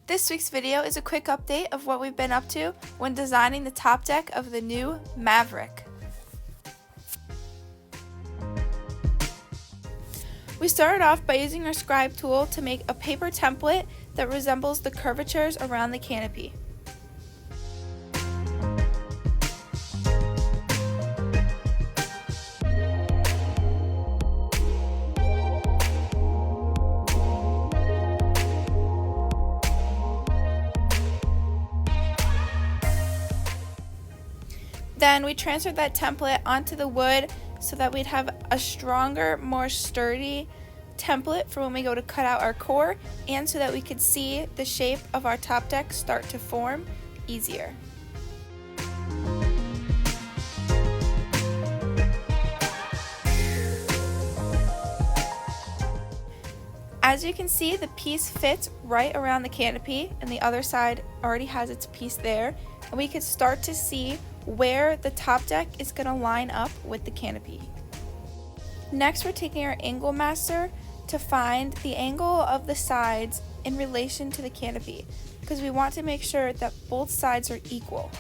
This week's video is a quick update of what we've been up to when designing the top deck of the new Maverick. We started off by using our scribe tool to make a paper template that resembles the curvatures around the canopy. Then we transferred that template onto the wood so that we'd have a stronger, more sturdy template for when we go to cut out our core, and so that we could see the shape of our top deck start to form easier. As you can see, the piece fits right around the canopy, and the other side already has its piece there, and we can start to see where the top deck is going to line up with the canopy. Next, we're taking our angle master to find the angle of the sides in relation to the canopy, because we want to make sure that both sides are equal.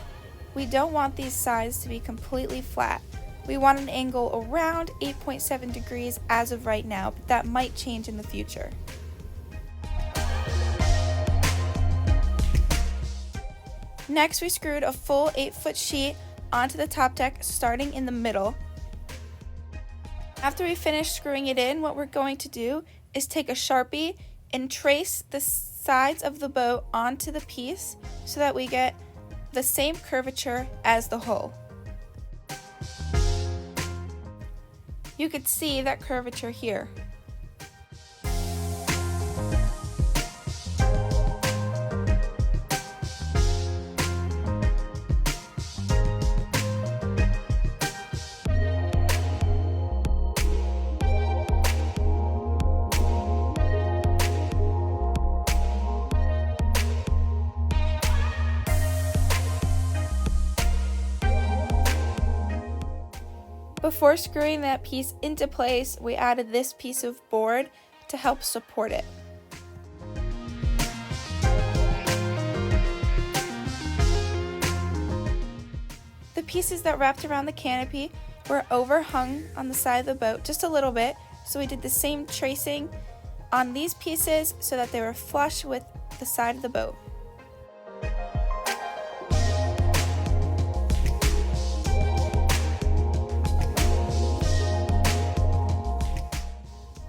We don't want these sides to be completely flat. We want an angle around 8.7 degrees as of right now, but that might change in the future. Next, we screwed a full 8-foot sheet onto the top deck starting in the middle. After we finish screwing it in, what we're going to do is take a Sharpie and trace the sides of the boat onto the piece so that we get the same curvature as the hull. You could see that curvature here. Before screwing that piece into place, we added this piece of board to help support it. The pieces that wrapped around the canopy were overhung on the side of the boat just a little bit, so we did the same tracing on these pieces so that they were flush with the side of the boat.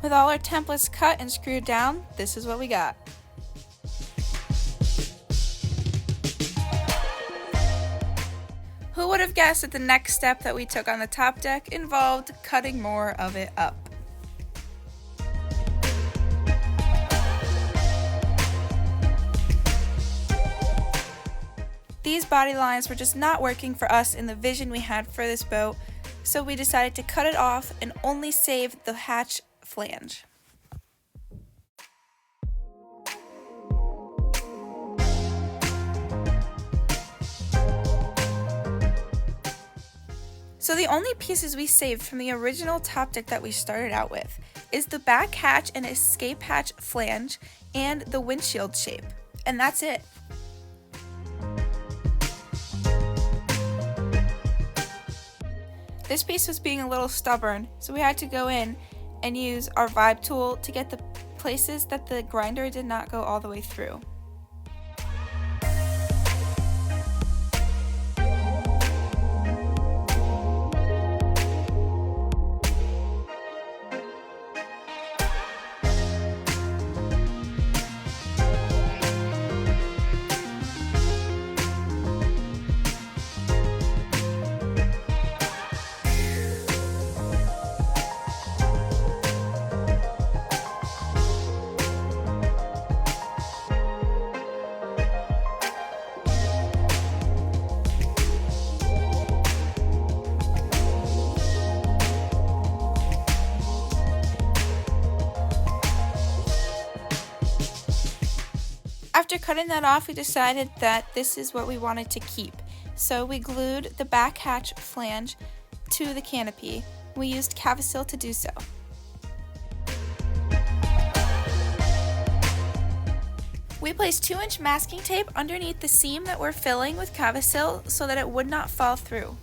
With all our templates cut and screwed down, this is what we got. Who would have guessed that the next step that we took on the top deck involved cutting more of it up? These body lines were just not working for us in the vision we had for this boat, so we decided to cut it off and only save the hatch flange. So the only pieces we saved from the original top deck that we started out with is the back hatch and escape hatch flange and the windshield shape, and that's it. This piece was being a little stubborn, so we had to go in and use our vibe tool to get the places that the grinder did not go all the way through. After cutting that off, we decided that this is what we wanted to keep. So we glued the back hatch flange to the canopy. We used Cavasil to do so. We placed 2-inch masking tape underneath the seam that we're filling with Cavasil so that it would not fall through.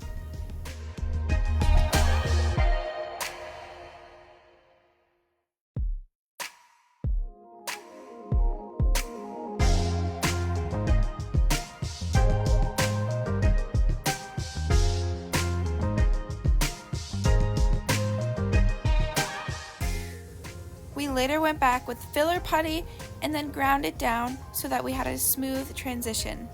We later went back with filler putty and then ground it down so that we had a smooth transition.